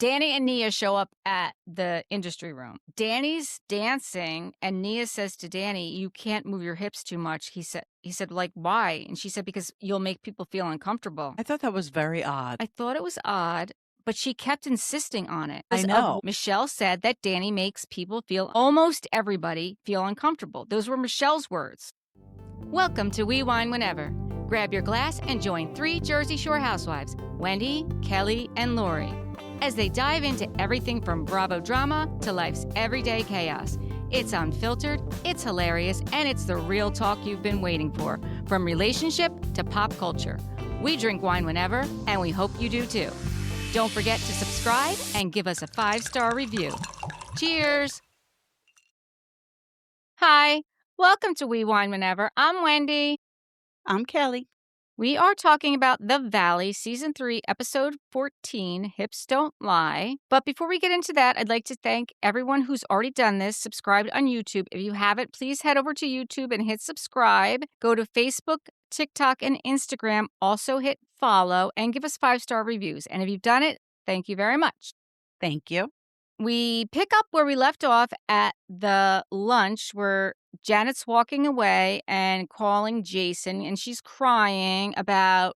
Danny and Nia show up at the industry room. Danny's dancing, and Nia says to Danny, "You can't move your hips too much." He said, like, why? And she said, because you'll make people feel uncomfortable. I thought that was very odd. I thought it was odd, but she kept insisting on it. I know. Michelle said that Danny makes people almost everybody feel uncomfortable. Those were Michelle's words. Welcome to We Wine Whenever. Grab your glass and join 3 Jersey Shore housewives, Wendy, Kelly, and Lori, as they dive into everything from Bravo drama to life's everyday chaos. It's unfiltered, it's hilarious, and it's the real talk you've been waiting for, from relationship to pop culture. We drink wine whenever, and we hope you do too. Don't forget to subscribe and give us a 5-star review. Cheers! Hi, welcome to We Wine Whenever. I'm Wendy. I'm Kelly. We are talking about The Valley, Season 3, Episode 14, Hips Don't Lie. But before we get into that, I'd like to thank everyone who's already done this, subscribed on YouTube. If you haven't, please head over to YouTube and hit subscribe. Go to Facebook, TikTok, and Instagram. Also hit follow and give us 5-star reviews. And if you've done it, thank you very much. Thank you. We pick up where we left off at the lunch where Janet's walking away and calling Jason, and she's crying about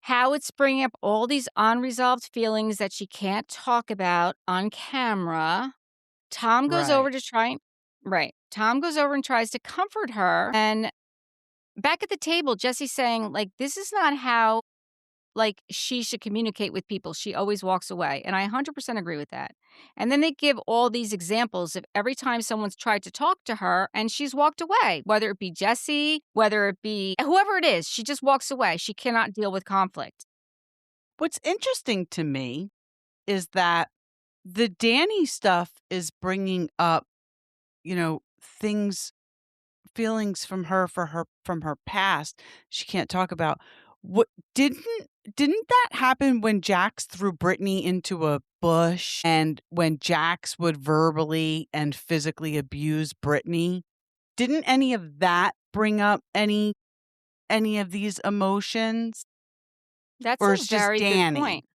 how it's bringing up all these unresolved feelings that she can't talk about on camera. Tom goes over to Tom goes over and tries to comfort her. And back at the table, Jesse's saying, like, this is not how, like, she should communicate with people. She always walks away. And I 100% agree with that. And then they give all these examples of every time someone's tried to talk to her and she's walked away, whether it be Jesse, whether it be whoever it is, she just walks away. She cannot deal with conflict. What's interesting to me is that the Danny stuff is bringing up, feelings from her past she can't talk about. What didn't that happen when Jax threw Brittany into a bush and when Jax would verbally and physically abuse Brittany? Didn't any of that bring up any of these emotions? That's Or a it's just very good Danny? point.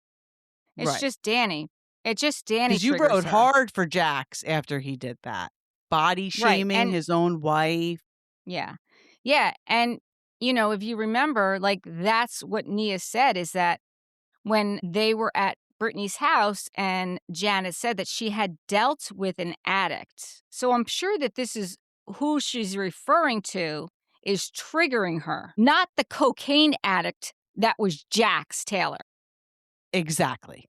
It's Right. just Danny. It's just Danny. Because you triggers rode her. hard for Jax after he did that. Body shaming and- his own wife. Yeah. Yeah. And, if you remember, like, that's what Nia said, is that when they were at Brittany's house and Janet said that she had dealt with an addict. So I'm sure that this is who she's referring to is triggering her, not the cocaine addict that was Jax Taylor. Exactly.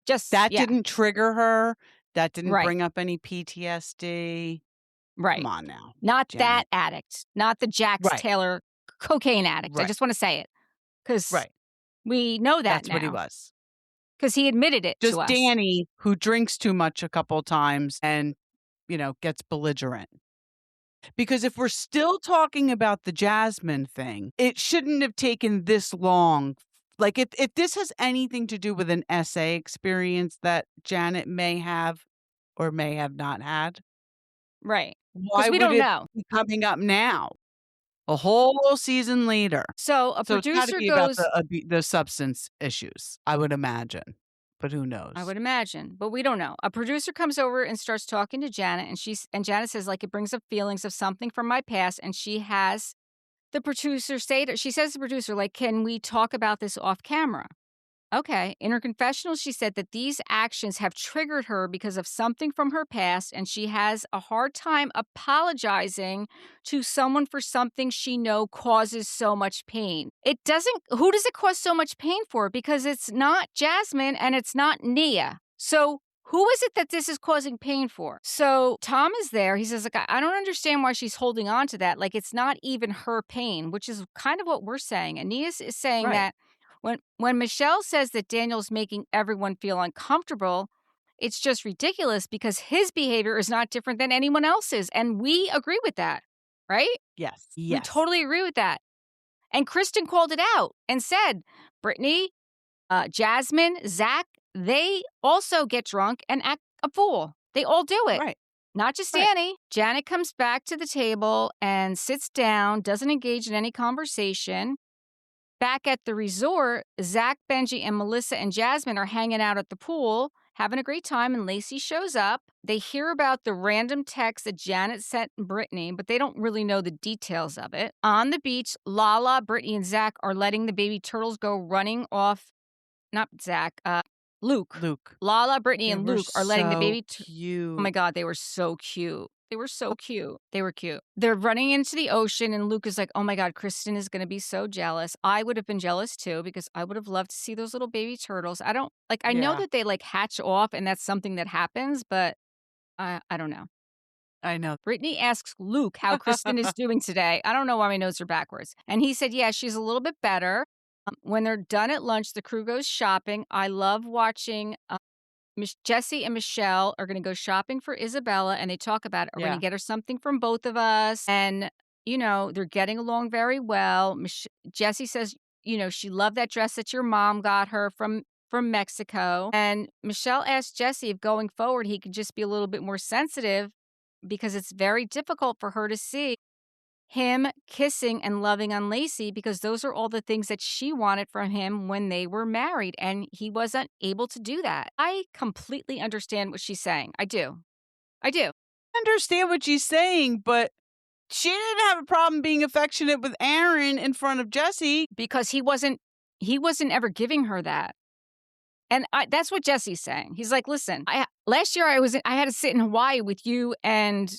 Just That didn't trigger her. That didn't Right. bring up any PTSD. Right. Come on now. Not Janet. that addict, not the Jax Right. Taylor cocaine addict. I Right. just want to say it because Right. we know that That's now. what he was. Because he admitted it Just to us. Danny, who drinks too much a couple times and, gets belligerent. Because if we're still talking about the Jasmine thing, it shouldn't have taken this long. Like, if this has anything to do with an essay experience that Janet may have or may have not had, Right. why we would don't it know. be coming up now? A whole season later. So a So it's gotta producer be goes, about the substance issues, I would imagine. But who knows? I would imagine, but we don't know. A producer comes over and starts talking to Janet, and Janet says, like, it brings up feelings of something from my past, and she has the producer say to, she says to the producer, like, can we talk about this off camera? Okay. In her confessional, she said that these actions have triggered her because of something from her past, and she has a hard time apologizing to someone for something she knows causes so much pain. Who does it cause so much pain for? Because it's not Jasmine and it's not Nia. So who is it that this is causing pain for? So Tom is there. He says, like, I don't understand why she's holding on to that. Like, it's not even her pain, which is kind of what we're saying. And Nia is saying Right. that when Michelle says that Daniel's making everyone feel uncomfortable, it's just ridiculous because his behavior is not different than anyone else's. And we agree with that, right? Yes. We totally agree with that. And Kristen called it out and said, Brittany, Jasmine, Zach, they also get drunk and act a fool. They all do it. Right. Not just Right. Danny. Janet comes back to the table and sits down, doesn't engage in any conversation. Back at the resort, Zach, Benji, and Melissa and Jasmine are hanging out at the pool, having a great time, and Lacey shows up. They hear about the random text that Janet sent Brittany, but they don't really know the details of it. On the beach, Lala, Brittany, and Zach are letting the baby turtles go running off. Not Zach, Luke. Luke. Lala, Brittany, They and were Luke are letting the so baby oh my cute. god, they were so cute. They were so cute. They were cute. They're running into the ocean, and Luke is like, "Oh my god, Kristen is gonna be so jealous." I would have been jealous too because I would have loved to see those little baby turtles. I don't like, I know Yeah, that they, like, hatch off and that's something that happens, but I don't know. I know. Brittany asks Luke how Kristen is doing today. I don't know why my notes are backwards. And he said, "Yeah, she's a little bit better." When they're done at lunch, the crew goes shopping. I love watching Jesse and Michelle are gonna go shopping for Isabella, and they talk about it. "We're gonna Yeah. get her something from both of us." And, they're getting along very well. Jessie says, she loved that dress that your mom got her from Mexico. And Michelle asked Jesse if going forward, he could just be a little bit more sensitive because it's very difficult for her to see him kissing and loving on Lacey because those are all the things that she wanted from him when they were married, and he wasn't able to do that. I completely understand what she's saying. I do. I do. Understand what she's saying, but she didn't have a problem being affectionate with Aaron in front of Jesse. Because he wasn't ever giving her that. And that's what Jesse's saying. He's like, "Listen, last year I had to sit in Hawaii with you and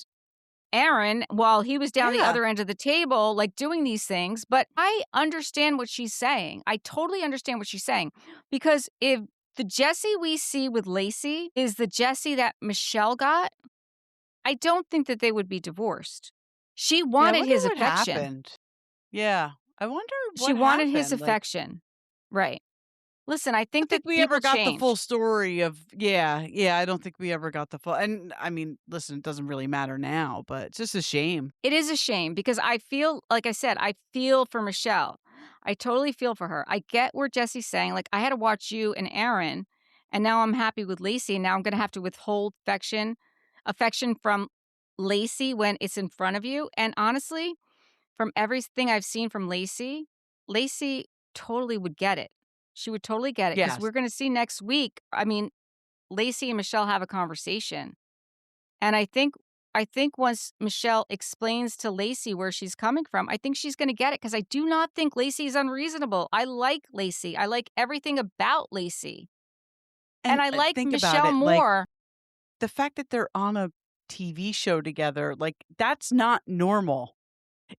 Aaron while he was down the Yeah. other end of the table, like, doing these things." But I understand what she's saying. I totally understand what she's saying. Because if the Jesse we see with Lacey is the Jesse that Michelle got, I don't think that they would be divorced. She Yeah, I wanted wonder his what affection. happened. Yeah, I wonder She what wanted his happened. Like, affection. Right. Listen, I I think don't think that we ever people got the full change. story of yeah, I don't think we ever got the full and I mean, listen, it doesn't really matter now, but it's just a shame. It is a shame because I feel like I said, I feel for Michelle. I totally feel for her. I get where Jesse's saying, like, "I had to watch you and Aaron, and now I'm happy with Lacey, and now I'm gonna have to withhold affection from Lacey when it's in front of you." And honestly, from everything I've seen from Lacey, Lacey totally would get it. She would totally get it because Yes. we're gonna see next week. I mean, Lacey and Michelle have a conversation. And I think once Michelle explains to Lacey where she's coming from, I think she's gonna get it because I do not think Lacey is unreasonable. I like Lacey. I like everything about Lacey. And And I like think about Michelle it, like more. the fact that they're on a TV show together, like that's not normal.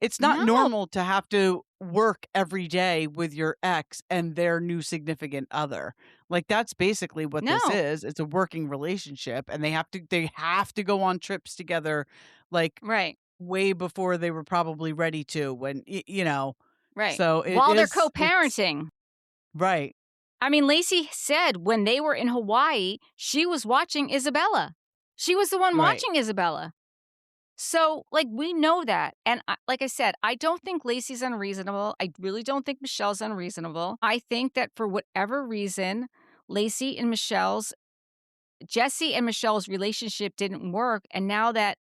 It's not No, normal to have to work every day with your ex and their new significant other. Like that's basically what this no. is. It's a working relationship and they have to go on trips together like Right, way before they were probably ready to when right. so While they're it's co-parenting. right. I mean, Lacey said when they were in Hawaii, she was watching Isabella. She was the one Right. watching Isabella. So, like, we know that. And like I said, I don't think Lacey's unreasonable. I really don't think Michelle's unreasonable. I think that for whatever reason, Lacey and Jesse and Michelle's relationship didn't work. And now that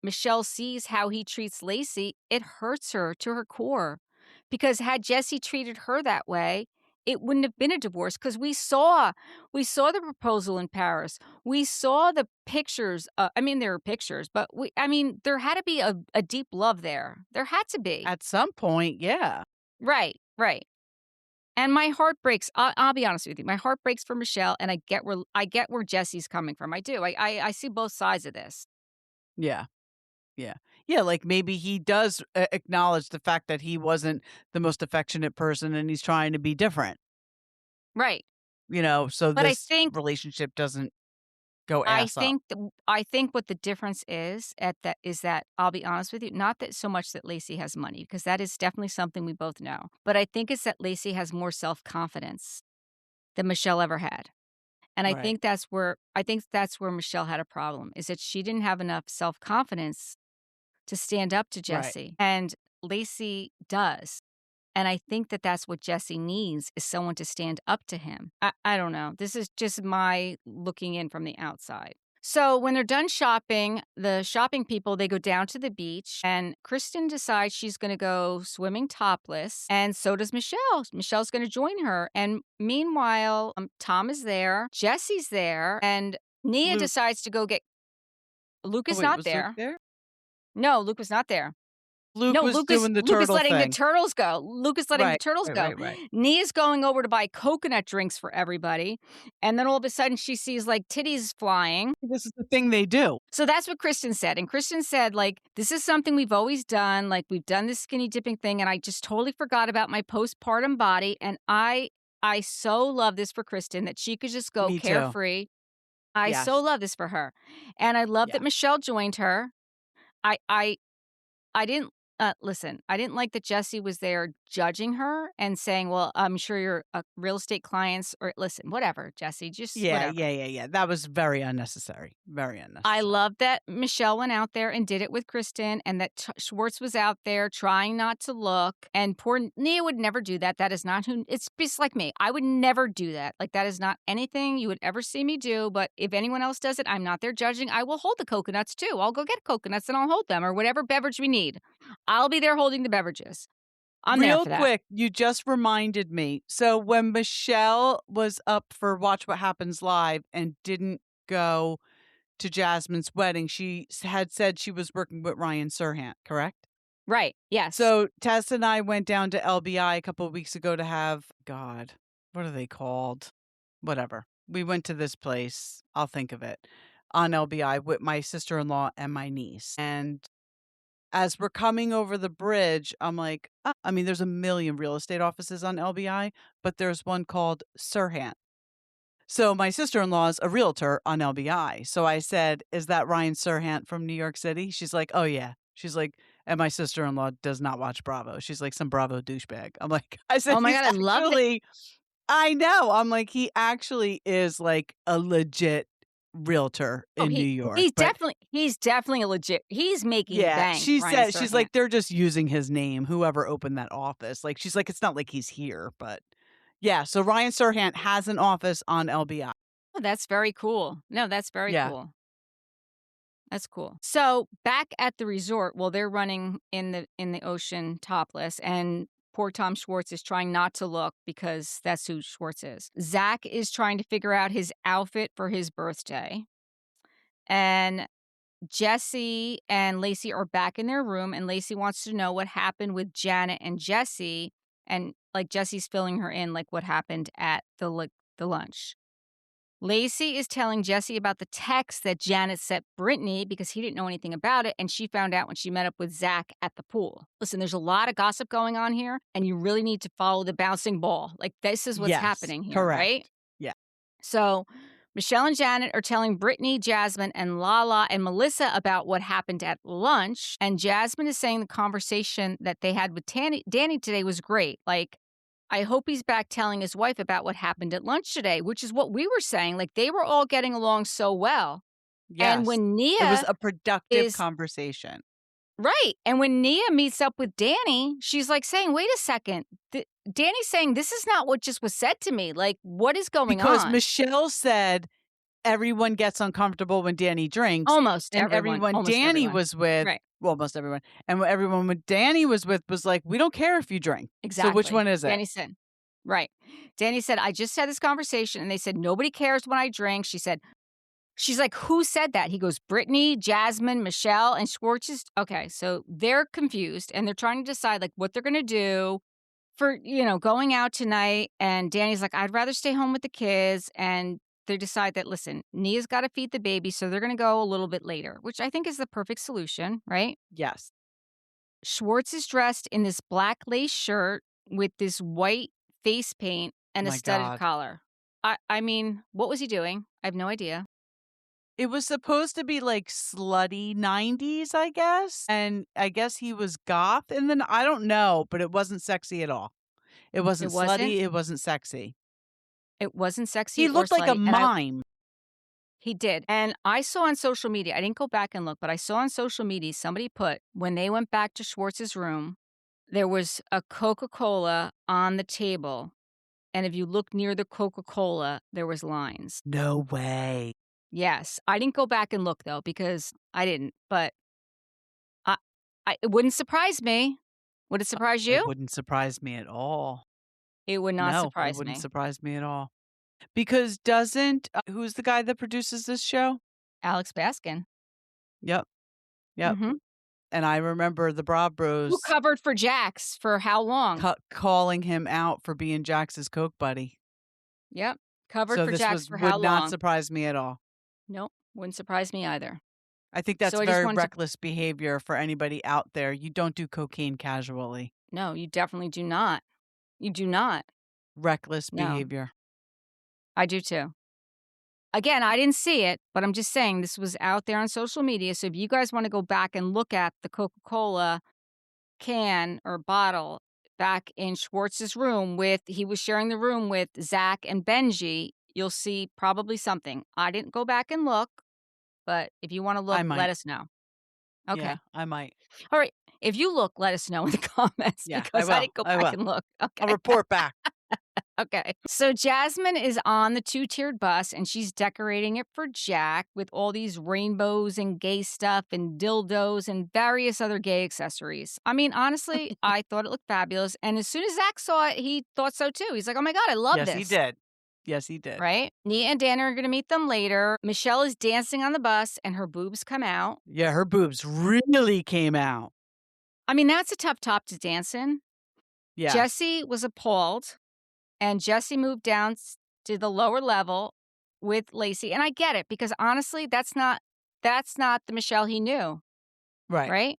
Michelle sees how he treats Lacey, it hurts her to her core. Because had Jesse treated her that way, it wouldn't have been a divorce because we saw the proposal in Paris. We saw the pictures. I mean, there are pictures, but there had to be a deep love there. There had to be. At some point, yeah. Right, right. And my heart breaks. I'll be honest with you. My heart breaks for Michelle, and I get where Jesse's coming from. I do. I see both sides of this. Yeah. Yeah. Yeah, like maybe he does acknowledge the fact that he wasn't the most affectionate person and he's trying to be different, Right. so But I this think relationship doesn't go I ass up. think I think what the difference is that I'll be honest with you, not that so much that Lacey has money, because that is definitely something we both know, but I think it's that Lacey has more self-confidence than Michelle ever had, and Right. I think that's where Michelle had a problem, is that she didn't have enough self-confidence to stand up to Right. Jesse, and Lacey does, and I think that that's what Jesse needs is someone to stand up to him. I don't know. This is just my looking in from the outside. So when they're done shopping, the shopping people, they go down to the beach and Kristen decides she's going to go swimming topless and so does Michelle. Michelle's going to join her. And meanwhile, Tom is there, Jesse's there, and Nia Luke. decides to go get Luke Oh, is wait, not was Luke there. there? No, Luke was not there. Luke No, was doing the Luke is turtle letting the thing. turtles go. Luke is letting the Right, turtles right, go. right, right. Nia's going over to buy coconut drinks for everybody, and then all of a sudden she sees, like, titties flying. This is the thing they do. So that's what Kristen said, and Kristen said, like, "This is something we've always done, like, we've done this skinny dipping thing, and I just totally forgot about my postpartum body, and I so love this for Kristen that she could just go Me too. carefree. I so Yes. love this for her, and I love that Yes. Michelle joined her. I I I didn't listen, I didn't like that Jesse was there judging her and saying, "Well, I'm sure your real estate clients or listen, whatever, Jesse, just Yeah, whatever." yeah, yeah, yeah. That was very unnecessary. Very I unnecessary. love that Michelle went out there and did it with Kristen and that Schwartz was out there trying not to look. And poor Nia would never do that. That is not who, it's just like me. I would never do that. Like, that is not anything you would ever see me do. But if anyone else does it, I'm not there judging. I will hold the coconuts too. I'll go get coconuts and I'll hold them or whatever beverage we need. I'll be there holding the beverages. I'm there Real for that. quick, you just reminded me. So when Michelle was up for Watch What Happens Live and didn't go to Jasmine's wedding, she had said she was working with Ryan Serhant, correct? Right. Yes. So Tess and I went down to LBI a couple of weeks ago to have, God, what are they called? Whatever. We went to this place, I'll think of it, on LBI with my sister-in-law and my niece. And as we're coming over the bridge, I'm like, "Oh," I mean, there's a million real estate offices on LBI, but there's one called Serhant. So my sister-in-law is a realtor on LBI. So I said, "Is that Ryan Serhant from New York City?" She's like, "Oh, yeah." She's like, and my sister-in-law does not watch Bravo. She's like some Bravo douchebag. I'm like, I said, Oh my "He's God. I love that. actually," I know. I'm like, "He actually is like a legit realtor Oh, in New York." But he's definitely a legit, he's making yeah, bank, she Ryan said, she's Serhant. like, "They're just using his name, whoever opened that office." Like, she's like, "It's not like he's here." But yeah, so Ryan Serhant has an office on LBI. Oh, that's very cool. No, that's very Yeah. cool. That's cool. So back at the resort, well, they're running in the ocean topless, and poor Tom Schwartz is trying not to look because that's who Schwartz is. Zach is trying to figure out his outfit for his birthday, and Jesse and Lacey are back in their room, and Lacey wants to know what happened with Janet and Jesse, and like Jesse's filling her in, like what happened at the lunch. Lacey is telling Jesse about the text that Janet sent Brittany because he didn't know anything about it, and she found out when she met up with Zach at the pool. Listen, there's a lot of gossip going on here, and you really need to follow the bouncing ball. Like, this is what's Yes, happening here, right? correct. Yeah. So, Michelle and Janet are telling Brittany, Jasmine, and Lala and Melissa about what happened at lunch, and Jasmine is saying the conversation that they had with Danny today was great. Like, I hope he's back telling his wife about what happened at lunch today, which is what we were saying. Like, they were all getting along so well. And Yes. when It was Nia a productive is conversation. right, and when Nia meets up with Danny, she's like saying, "Wait a second, Danny's saying this is not what just was said to me. Like, what is going Because on?" Michelle said everyone gets uncomfortable when Danny drinks, and everyone Almost Danny everyone. was with, Right, well, almost everyone, and everyone when Danny was with was like, "We don't care if you drink." So which exactly. one is it? Danny said, right. Danny said, "I just had this conversation," and they said, "Nobody cares when I drink." She's like, "Who said that?" He goes, "Brittany, Jasmine, Michelle, and Schwartz is" okay, so they're confused, and they're trying to decide, like, what they're gonna do for, going out tonight, and Danny's like, "I'd rather stay home with the kids," and they decide that, listen, Nia's gotta feed the baby, so they're gonna go a little bit later, which I think is the perfect solution, right? Yes. Schwartz is dressed in this black lace shirt with this white face paint and a My studded God. collar. I mean, what was he doing? I have no idea. It was supposed to be like slutty 90s, I guess. And I guess he was goth. And then I don't know, but it wasn't sexy at all. It It wasn't wasn't slutty. It wasn't sexy. it wasn't sexy He or looked like a slutty, and mime. he did, and I saw on social media, I didn't go back and look, but I saw on social media somebody put, when they went back to Schwartz's room, there was a Coca-Cola on the table, and if you look near the Coca-Cola, there was lines. No way. Yes. I didn't go back and look, though, because I didn't, but I it wouldn't surprise me. Would it surprise It you? wouldn't surprise me at all. It would not No, it surprise wouldn't me. surprise me at all. Because doesn't who's the guy that produces this show? Alex Baskin. Yep, yep. Mhm. And I remember the Bra Who Bros covered for Jax for how long? calling him out for being Jax's coke buddy. Yep. Covered So for this Jax was for would how not long? surprise me at all. Nope, wouldn't surprise me either. I think So that's I just very wanted to reckless behavior for anybody out there. You don't do cocaine casually. No, you definitely do not. You do not. Reckless No, behavior. I do too. Again, I didn't see it, but I'm just saying this was out there on social media, so if you guys wanna go back and look at the Coca-Cola can or bottle back in Schwartz's room with he was sharing the room with Zach and Benji, you'll see probably something. I didn't go back and look, but if you wanna I look, let might. us know. Yeah, Okay. I might. All right. If you look, let us know in the comments Yeah, I because I will. didn't go I back will. and look. I'll Okay. report back. Okay. So Jasmine is on the two-tiered bus and she's decorating it for Jack with all these rainbows and gay stuff and dildos and various other gay accessories. I mean, honestly, I thought it looked fabulous. And as soon as Zach saw it, he thought so too. He's like, oh my God, I love Yes, he this. did. Yes, he did. Right? Nia and Dana are going to meet them later. Michelle is dancing on the bus and her boobs come out. Yeah, her boobs really came out. I mean, that's a tough top to dance in. Yeah, Jesse was appalled. And Jesse moved down to the lower level with Lacey, and I get it because honestly, that's not the Michelle he knew, right, right?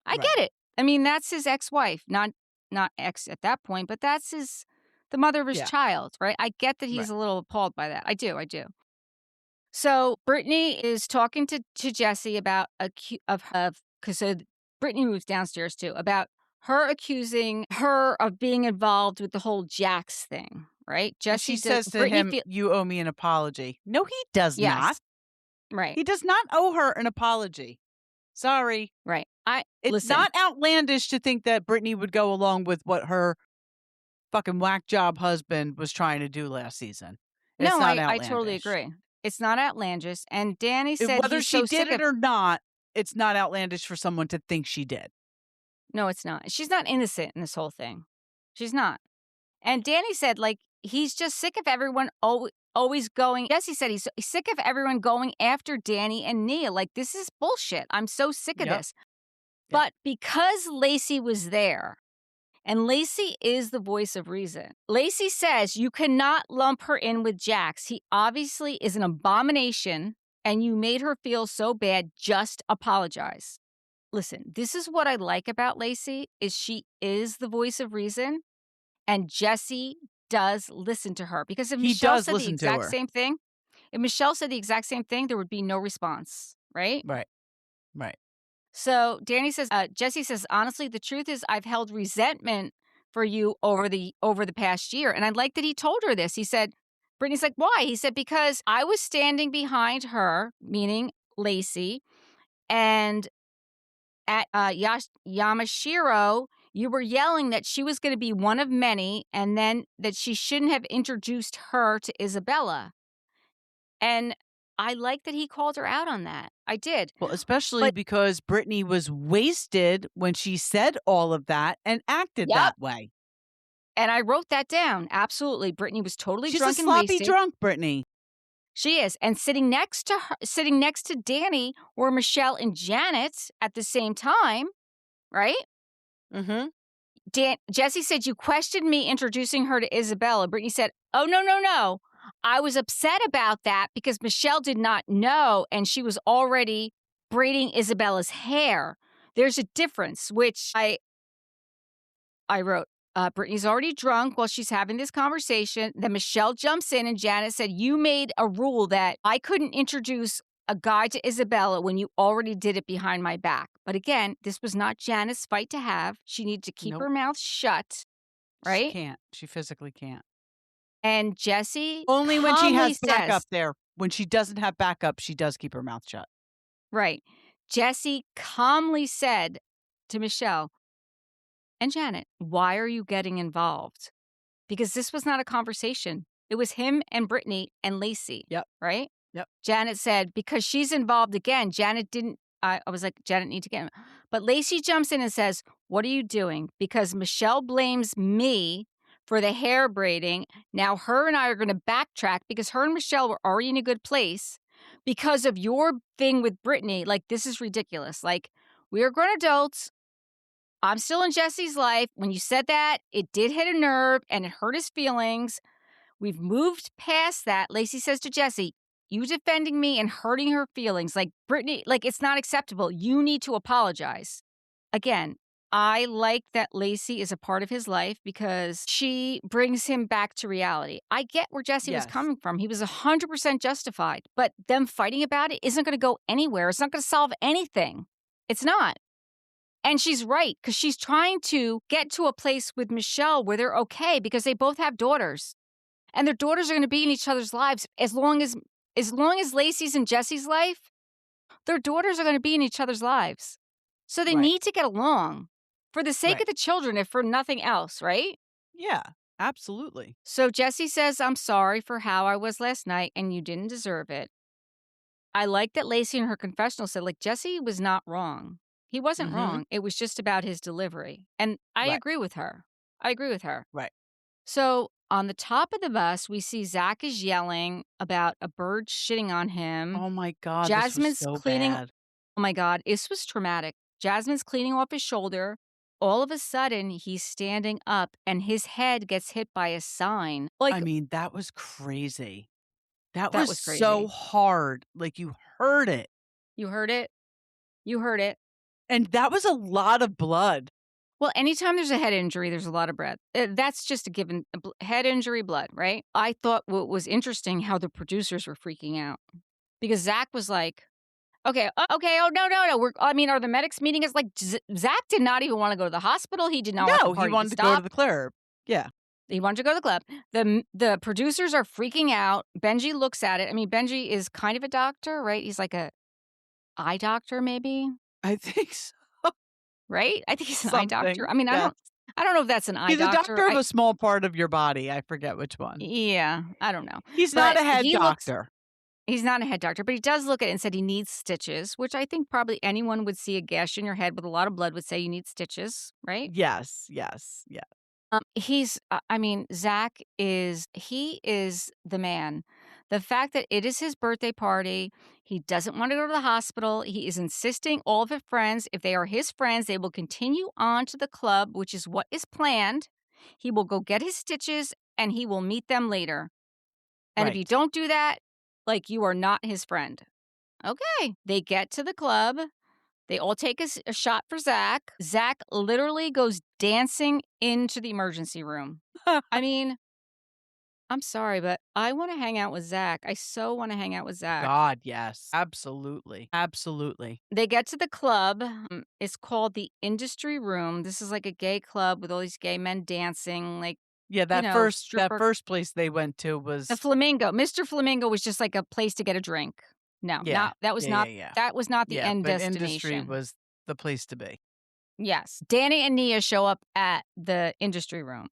I right. get it. I mean, that's his ex-wife, not ex at that point, but that's the mother of his Yeah, child, right? I get that he's right. a little appalled by that. I do. So Brittany is talking to Jesse about because so Brittany moves downstairs too about her accusing her of being involved with the whole Jax thing, right? And she says to him, "You owe me an apology." No, he does not. Yes, right, He does not owe her an apology. Sorry. right. I It's listen. not outlandish to think that Brittany would go along with what her fucking whack job husband was trying to do last season. It's No, not I totally outlandish. agree. It's not outlandish. And Danny said Whether he's she so did sick it of. or not, it's not outlandish for someone to think she did. No, it's not. She's not innocent in this whole thing. She's not. And Danny said, like, he's just sick of everyone always going. Yes, he said he's sick of everyone going after Danny and Nia. Like, this is bullshit. I'm so sick of Yep. this. Yep. But because Lacey was there, and Lacey is the voice of reason, Lacey says you cannot lump her in with Jax. He obviously is an abomination, and you made her feel so bad. Just apologize. Listen, this is what I like about Lacey is she is the voice of reason. And Jesse does listen to her because He does listen to her. if Michelle said the exact same thing, there would be no response, right? Right. Right. So Danny says, Jesse says, honestly, the truth is I've held resentment for you over the past year. And I like that he told her this. He said, Brittany's like, why? He said, because I was standing behind her, meaning Lacey, and at Yamashiro, you were yelling that she was going to be one of many and then that she shouldn't have introduced her to Isabella. And I like that he called her out on that. I did. Well, especially But because Brittany was wasted when she said all of that and acted yep. that way. And I wrote that down. Absolutely. Brittany was totally She's drunk a and sloppy wasted. drunk, Brittany. She is. And sitting next to Danny were Michelle and Janet at the same time, right? Mm-hmm. Jesse said, you questioned me introducing her to Isabella. Brittany said, oh, no. I was upset about that because Michelle did not know and she was already braiding Isabella's hair. There's a difference, which I wrote. Brittany's already drunk while she's having this conversation. Then Michelle jumps in and Janet said, you made a rule that I couldn't introduce a guy to Isabella when you already did it behind my back. But again, this was not Janet's fight to have. She needed to keep Nope. her mouth shut, right? She can't. She physically can't. And Jesse Only when she has says, backup there. When she doesn't have backup, she does keep her mouth shut. right. Jesse calmly said to Michelle and Janet, why are you getting involved? Because this was not a conversation. It was him and Brittany and Lacey. Yep. Right? Yep. Janet said, because she's involved again, Janet didn't. I was like, Janet need to get him. But Lacey jumps in and says, what are you doing? Because Michelle blames me for the hair braiding. Now her and I are going to backtrack because her and Michelle were already in a good place because of your thing with Brittany. Like, this is ridiculous. Like, we are grown adults. I'm still in Jesse's life. When you said that, it did hit a nerve and it hurt his feelings. We've moved past that. Lacey says to Jesse, you defending me and hurting her feelings. Like, Brittany, like, it's not acceptable. You need to apologize. Again, I like that Lacey is a part of his life because she brings him back to reality. I get where Jesse was Yes. coming from. He was 100% justified, but them fighting about it isn't going to go anywhere. It's not going to solve anything. It's not. And she's right, because she's trying to get to a place with Michelle where they're okay because they both have daughters. And their daughters are going to be in each other's lives as long as Lacey's in Jesse's life, their daughters are going to be in each other's lives. So they Right. need to get along for the sake Right. of the children, if for nothing else, right? Yeah, absolutely. So Jesse says, I'm sorry for how I was last night and you didn't deserve it. I like that Lacey in her confessional said, like, Jesse was not wrong. He wasn't Mhm. wrong. It was just about his delivery. And I Right. agree with her. I agree with her. Right. So on the top of the bus, we see Zach is yelling about a bird shitting on him. Oh my god, this was Jasmine's so cleaning. bad. Oh my God, this was traumatic. Jasmine's cleaning off his shoulder. All of a sudden, he's standing up and his head gets hit by a sign. Like, I mean, that was crazy. That that was was so crazy. hard. Like, you heard it. You heard it? You heard it. And that was a lot of blood. Well, anytime there's a head injury, there's a lot of blood. That's just a given. Head injury, blood, right? I thought what was interesting how the producers were freaking out because Zach was like, okay, okay, oh, no. Are the medics meeting us? Like, Zach did not even want to go to the hospital. He did not want the No, he party to wanted to go to stop. the club. Yeah. He wanted to go to the club. The producers are freaking out. Benji looks at it. I mean, Benji is kind of a doctor, right? He's like a eye doctor, maybe, I think so. right? I think he's an eye doctor. Something. I mean, Yes. I don't know if that's an eye He's a doctor. doctor of a small part of your body. I forget which one. Yeah, I don't know. He's not But a head doctor. he's not a head doctor, but he does look at it and said he needs stitches, which I think probably anyone would see a gash in your head with a lot of blood would say you need stitches, right? Yes, yes, yeah. Zach he is the man. The fact that it is his birthday party, he doesn't want to go to the hospital. He is insisting all of his friends, if they are his friends, they will continue on to the club, which is what is planned. He will go get his stitches and he will meet them later. And if you Right. don't do that, like, you are not his friend. Okay. They get to the club. They all take a shot for Zach. Zach literally goes dancing into the emergency room. I mean, I'm sorry, but I want to hang out with Zach. I so want to hang out with Zach. God, yes. Absolutely. Absolutely. They get to the club. It's called the Industry Room. This is like a gay club with all these gay men dancing, like, Yeah, that stripper. first place they went to The was Flamingo. Mr. Flamingo was just like a place to get a drink. No, yeah. that was Yeah, not yeah, yeah. that was not the Yeah, end but industry destination. was the place to be. Yes. Danny and Nia show up at the Industry Room.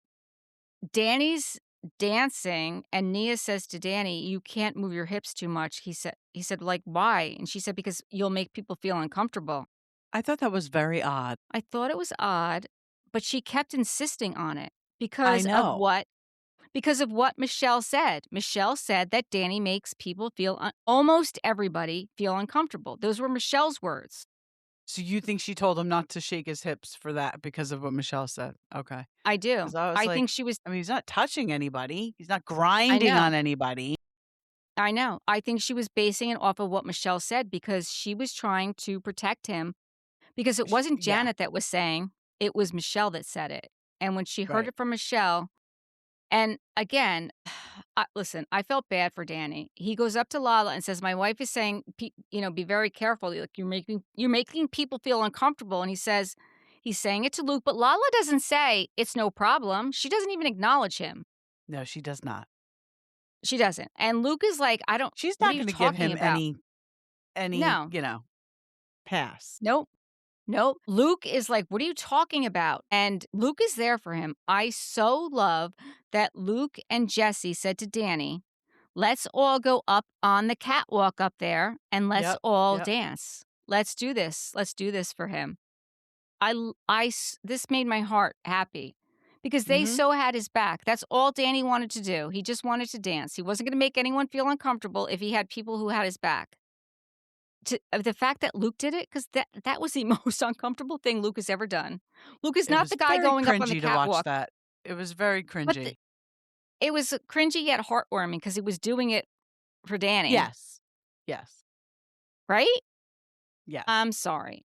Danny's dancing and Nia says to Danny, "You can't move your hips too much." He said, like, "Why?" And she said, "Because you'll make people feel uncomfortable." I thought that was very odd. I thought it was odd, but she kept insisting on it I because of know. what Michelle said. Michelle said that Danny makes people feel almost everybody feel uncomfortable. Those were Michelle's words. So you think she told him not to shake his hips for that because of what Michelle said? Okay. I do. 'Cause I was I like, think she was I mean, he's not touching anybody. He's not I grinding know. on anybody. I know. I think she was basing it off of what Michelle said because she was trying to protect him because it wasn't Yeah, Janet that was saying, it was Michelle that said it. And when she heard right. it from Michelle, and again, listen, I felt bad for Danny. He goes up to Lala and says, "My wife is saying, be very careful. Like, you're making people feel uncomfortable." And he's saying it to Luke, but Lala doesn't say it's no problem. She doesn't even acknowledge him. No, she does not. She doesn't. And Luke is like, "I don't. She's What are not you gonna give talking him about?" any, No, pass. nope. Nope. Luke is like, "What are you talking about?" And Luke is there for him. I so love that Luke and Jesse said to Danny, Let's all go up on the catwalk up there and let's Yep, all yep. dance. Let's do this. Let's do this for him. This made my heart happy because they Mhm. so had his back. That's all Danny wanted to do. He just wanted to dance. He wasn't going to make anyone feel uncomfortable if he had people who had his back. The fact that Luke did it, because that was the most uncomfortable thing Luke has ever done. Luke is It not the was guy very going up on the cringy to watch catwalk, that. It was very but cringy. it was cringy yet heartwarming because he was doing it for Danny, Yes. Yes. right? Yes. I'm sorry.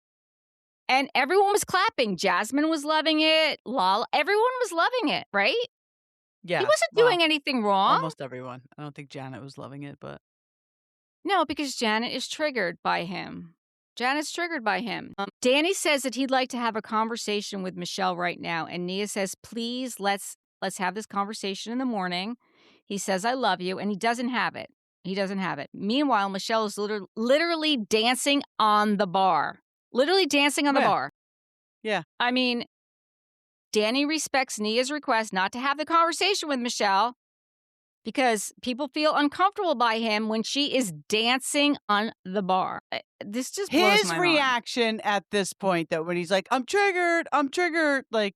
And everyone was clapping. Jasmine was loving it. Lala, everyone was loving it, right? He Yeah. wasn't Well, doing anything wrong. almost everyone. I don't think Janet was loving it, but No, because Janet is triggered by him. Janet's triggered by him. Danny says that he'd like to have a conversation with Michelle right now, and Nia says, "Please, let's have this conversation in the morning." He says, "I love you," and he doesn't have it. He doesn't have it. Meanwhile, Michelle is literally dancing on the bar. Literally dancing on the yeah. bar. Yeah. I mean, Danny respects Nia's request not to have the conversation with Michelle because people feel uncomfortable by him when she is dancing on the bar. This just blows His my mind. reaction at this point, that when he's like, I'm triggered, like,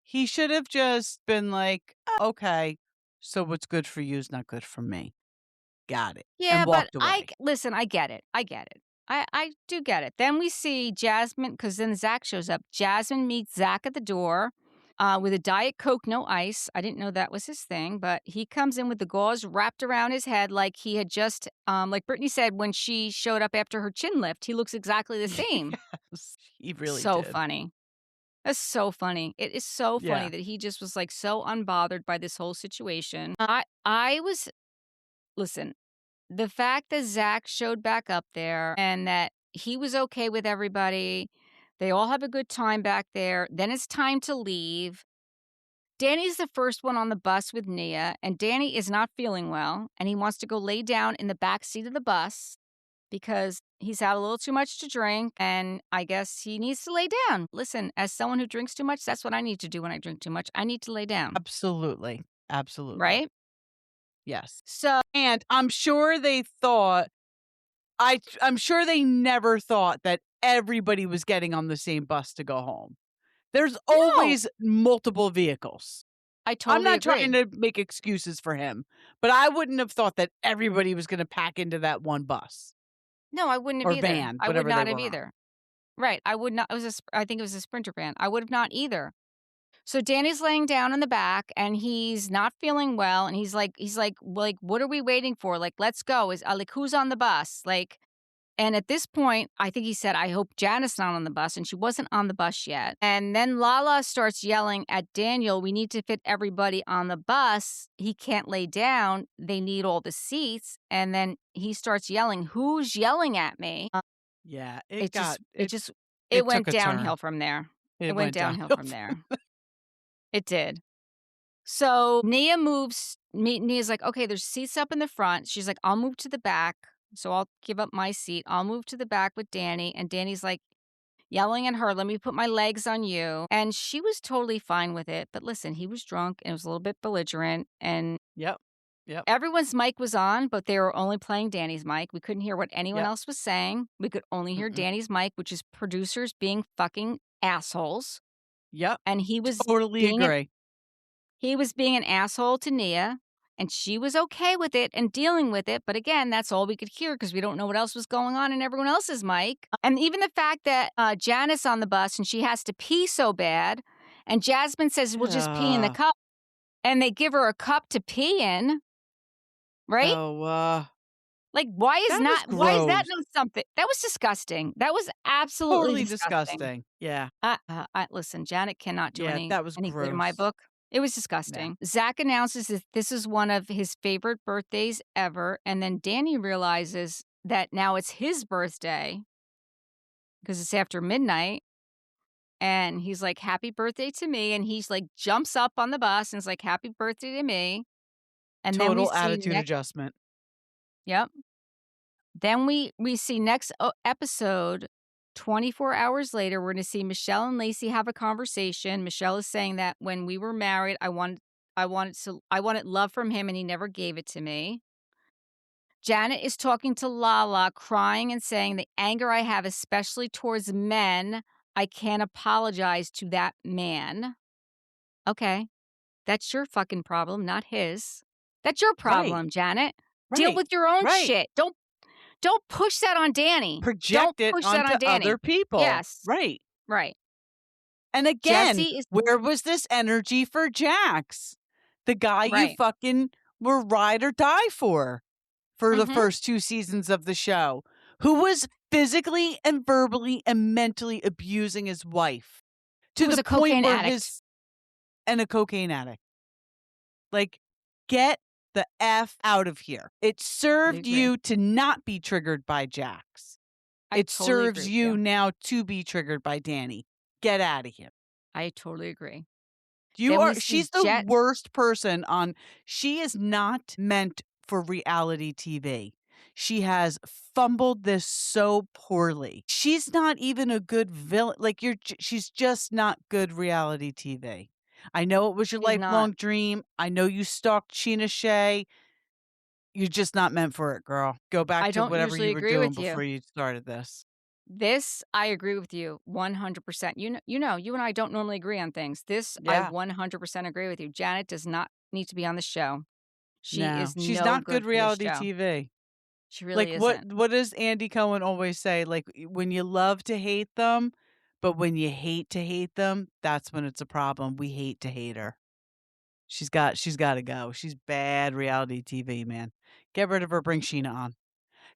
he should have just been like, okay, so what's good for you is not good for me. Got it. And Yeah, but walked away. listen, I get it. I get it. I do get it. Then we see Jasmine, because then Zach shows up. Jasmine meets Zach at the door with a Diet Coke, no ice. I didn't know that was his thing, but he comes in with the gauze wrapped around his head like he had just, like Brittany said when she showed up after her chin lift. He looks exactly the same. Yes, he really So did. funny. That's so funny. It is so funny Yeah. that he just was like so unbothered by this whole situation. I was listen, the fact that Zach showed back up there and that he was okay with everybody, they all have a good time back there. Then it's time to leave. Danny's the first one on the bus with Nia, and Danny is not feeling well, and he wants to go lay down in the back seat of the bus because he's had a little too much to drink, and I guess he needs to lay down. Listen, as someone who drinks too much, that's what I need to do when I drink too much. I need to lay down, Absolutely. Absolutely. right? Yes. So, And I'm sure they thought, I'm sure they never thought that everybody was getting on the same bus to go home. There's no, always multiple vehicles. I I'm totally not trying agree. to make excuses for him, but I wouldn't have thought that everybody was going to pack into that one bus No, I wouldn't have or either. van, I would whatever they not have were on. either. Right, I would not. I think it was a Sprinter van. I would have not either. So Danny's laying down in the back and he's not feeling well and he's like, what are we waiting for? Like, let's go. Is like who's on the bus? Like, and at this point, I think he said, I hope Janice's not on the bus, and she wasn't on the bus yet. And then Lala starts yelling at Daniel, we need to fit everybody on the bus. He can't lay down. They need all the seats. And then he starts yelling, who's yelling at me? Yeah, It just it it just it it took went a downhill turn. from there. It It went went downhill downhill. from there. It did. So Nia moves. Nia's like, okay, there's seats up in the front. She's like, I'll move to the back. So I'll give up my seat. I'll move to the back with Danny. And Danny's like yelling at her, let me put my legs on you. And she was totally fine with it. But listen, he was drunk and it was a little bit belligerent. And Yep. Yep. everyone's mic was on, but they were only playing Danny's mic. We couldn't hear what anyone Yep. else was saying. We could only hear Mm-mm. Danny's mic, which is producers being fucking assholes. Yep. And he was Totally being an agree. He was being an asshole to Nia, and she was okay with it and dealing with it. But again, that's all we could hear because we don't know what else was going on in everyone else's mic. And even the fact that Janice on the bus and she has to pee so bad, and Jasmine says, we'll just pee in the Uh, cup. And they give her a cup to pee in, right? oh, Like, that was why is that gross. not something? That was disgusting. That was absolutely Totally disgusting. disgusting. Yeah. Listen, Janet cannot do Yeah, that was any good in my gross. book. It was Yeah. disgusting. Zach announces that this is one of his favorite birthdays ever, and then Danny realizes that now it's his birthday because it's after midnight, and he's like, "Happy birthday to me!" And he's like, jumps up on the bus and is like, "Happy birthday to me!" And then we Total see attitude next. adjustment. Yep. Then we see next episode, 24 hours later, we're going to see Michelle and Lacey have a conversation. Michelle is saying that when we were married, I wanted love from him and he never gave it to me. Janet is talking to Lala, crying and saying, "The anger I have, especially towards men, I can't apologize to that man." Okay, that's your fucking problem, not his. That's your Right. problem, Janet. Deal Right. with your own Right. shit. Don't push that on Danny. Don't Project it push that onto on other Danny. people. Yes, Right. right. And again, Jesse is where was this energy for Jax? The guy you right. fucking were ride or die for the Mhm. first 2 seasons of the show, who was physically and verbally and mentally abusing his wife Who to was the a point cocaine where addict. his and a cocaine addict. Like, get the F out of here. It I served agree. you to not be triggered by Jax. I It totally agree serves with you you. now to be triggered by Danny. Get out of here. I totally agree. You Then we are see she's the worst person on she is not meant for reality TV. She has fumbled this so poorly. She's not even a good villain. Like she's just not good reality TV. I know it was your she's not. lifelong dream. I know you stalked Sheena Shea. You're just not meant for it, girl. Go back I to don't whatever usually you were agree doing with you. before you started this. This, I agree with you 100%. You know, you and I don't normally agree on things. This, I Yeah. 100% agree with you. Janet does not need to be on the show. She No. is She's no not good good for this reality show. TV. She really Like, isn't. what does Andy Cohen always say? Like, when you love to hate them, but when you hate to hate them, that's when it's a problem. We hate to hate her. She's gotta go. She's bad reality TV, man. Get rid of her, bring Sheena on.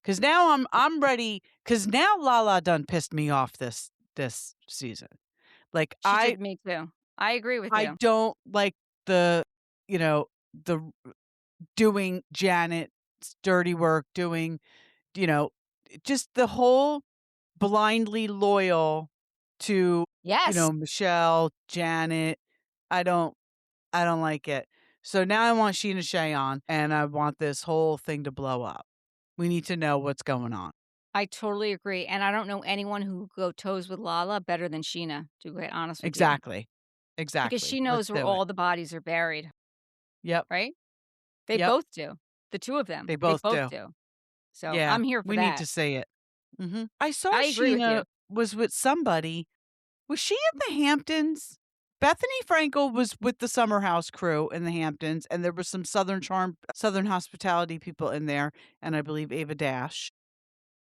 'Cause now I'm ready. 'Cause now Lala done pissed me off this season. Like, She did me too. I agree with I you. don't like the, you know, the doing Janet's dirty work, doing, you know, just the whole blindly loyal to, Yes. Michelle, Janet. I don't I don't like it. So now I want Sheena Shea on, and I want this whole thing to blow up. We need to know what's going on. I totally agree. And I don't know anyone who would go toes with Lala better than Sheena, to be quite honest with you. Exactly. Because Exactly. she Let's knows where do it. all the bodies are buried, Yep. right? They Yep. both do. The two of them. They They both both do. do. So Yeah. I'm here for We need that. to say it. I saw I agree with Sheena you. was with somebody. Was she in the Hamptons? Bethany Frankel was with the Summer House crew in the Hamptons, and there was some Southern Charm, Southern Hospitality people in there, and I believe Ava Dash.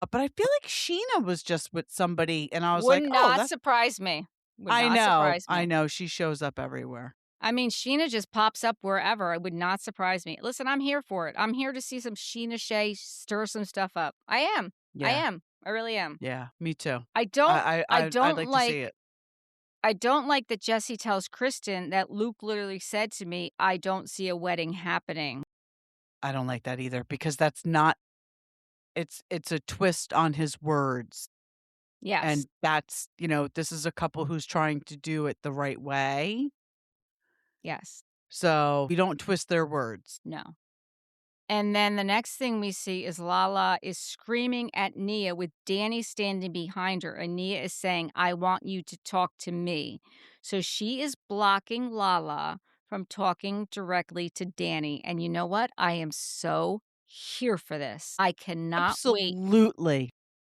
But I feel like Sheena was just with somebody, and I was Would like, "Oh, not that's." surprise me. Would not surprise I me. know. She shows up everywhere. I mean, Sheena just pops up wherever. It would not surprise me. Listen, I'm here for it. I'm here to see some Sheena Shea stir some stuff up. I am. I Yeah, am. I really am. yeah, me too. I don't I I'd don't like to like see it. I don't like that Jesse tells Kristen that Luke literally said to me, "I don't see a wedding happening." I don't like that either because that's not. It's a twist on his words. Yes. And that's, this is a couple who's trying to do it the right way. Yes. So we don't twist their words. No. And then the next thing we see is Lala is screaming at Nia with Danny standing behind her. And Nia is saying, "I want you to talk to me." So she is blocking Lala from talking directly to Danny. And you know what? I am so here for this. I cannot wait. Absolutely.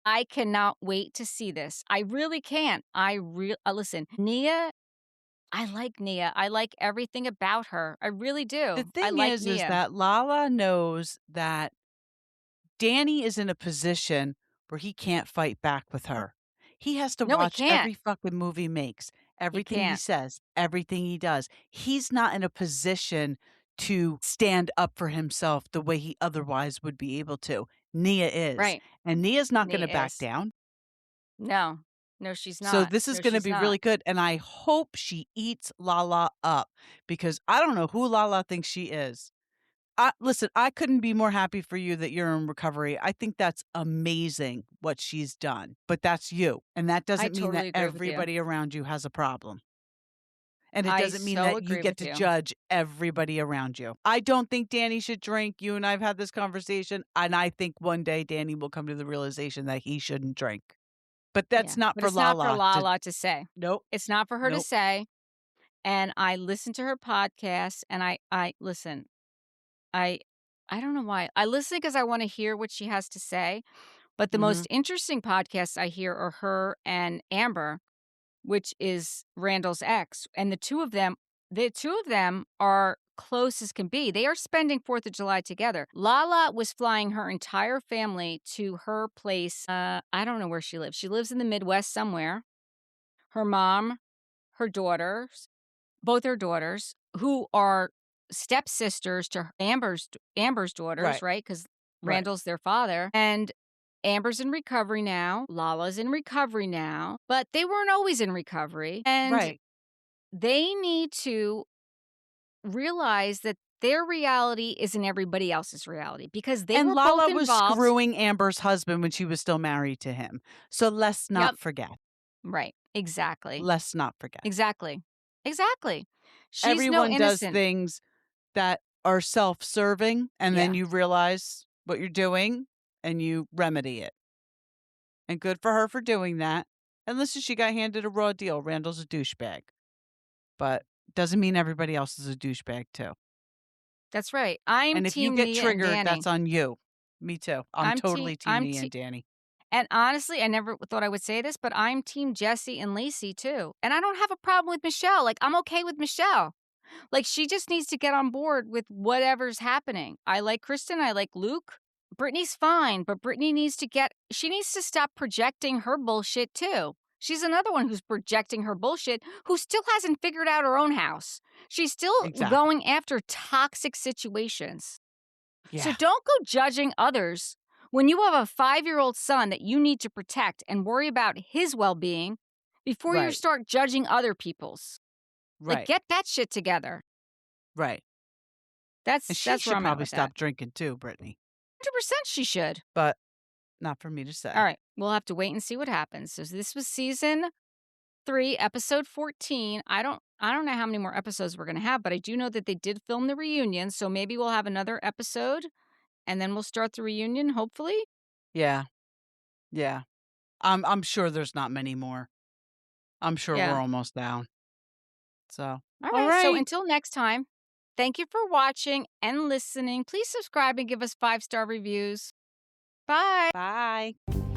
I cannot wait to see this. I really can't. Listen, Nia, I like Nia. I like everything about her. I really The do. I thing like is Nia. that Lala knows that Danny is in a position where he can't fight back with her. He has to No, he watch can't. every fucking movie he makes, He everything he can't. says, everything he does. He's not in a position to stand up for himself the way he otherwise would be able to. Nia is. Right. And Nia's not going to Nia back is. down. No. No, she's So not. this is No, gonna she's be not. really good, and I hope she eats Lala up because I don't know who Lala thinks she is. Listen, I couldn't be more happy for you that you're in recovery. I think that's amazing what she's done, but that's you, and that I doesn't mean that totally agree with you. everybody around you has a problem. And it I doesn't mean so that you agree get with to you. judge everybody around you. I don't think Danny should drink. You and I have had this conversation, and I think one day Danny will come to the realization that he shouldn't drink. But that's Yeah. not But for it's not for Lala to. Lala to say. Nope, It's not for her to nope. say. And I listen to her podcast and I listen. I I don't know why. I listen because I want to hear what she has to say. But the Mhm. most interesting podcasts I hear are her and Amber, which is Randall's ex. And the two of them are close as can be. They are spending 4th of July together. Lala was flying her entire family to her place. I don't know where she lives. She lives in the Midwest somewhere. Her mom, her daughters, both her daughters, who are stepsisters to Amber's daughters, Right. right? Because Right. Randall's their father. And Amber's in recovery now. Lala's in recovery now, but they weren't always in recovery. And Right. they need to realize that their reality isn't everybody else's reality because they And were both Lala was involved. screwing Amber's husband when she was still married to him. So let's Yep. not forget. Right. Exactly. Let's not forget. Exactly. Exactly. She's no Everyone does innocent. things that are self-serving, and then Yeah. you realize what you're doing and you remedy it. And good for her for doing that. And listen, she got handed a raw deal. Randall's a douchebag. But doesn't mean everybody else is a douchebag too. That's right. I'm And if you team get Nia and triggered, Danny. that's on you. Me too. I'm totally team I'm Nia and Danny. and honestly, I never thought I would say this, but I'm team Jesse and Lacey too. And I don't have a problem with Michelle. Like, I'm okay with Michelle. Like, she just needs to get on board with whatever's happening. I like Kristen. I like Luke. Brittany's fine, but she needs to stop projecting her bullshit too. She's another one who's projecting her bullshit, who still hasn't figured out her own house. She's still Exactly. going after toxic situations. So Yeah. don't go judging others when you have a 5-year-old son that you need to protect and worry about his well being before you Right. start judging other people's. Like, Right. get that shit together. Right. And she That's where should I'm at probably with that. stop drinking too, Brittany. 100% she should. But not for me to All say. right. We'll have to wait and see what happens. So this was season 3, episode 14. I don't know how many more episodes we're going to have, but I do know that they did film the reunion. So maybe we'll have another episode and then we'll start the reunion, hopefully. Yeah. Yeah. I'm sure there's not many more. I'm sure Yeah. we're almost down. So, All all right. So right. until next time, thank you for watching and listening. Please subscribe and give us 5-star reviews. Bye. Bye.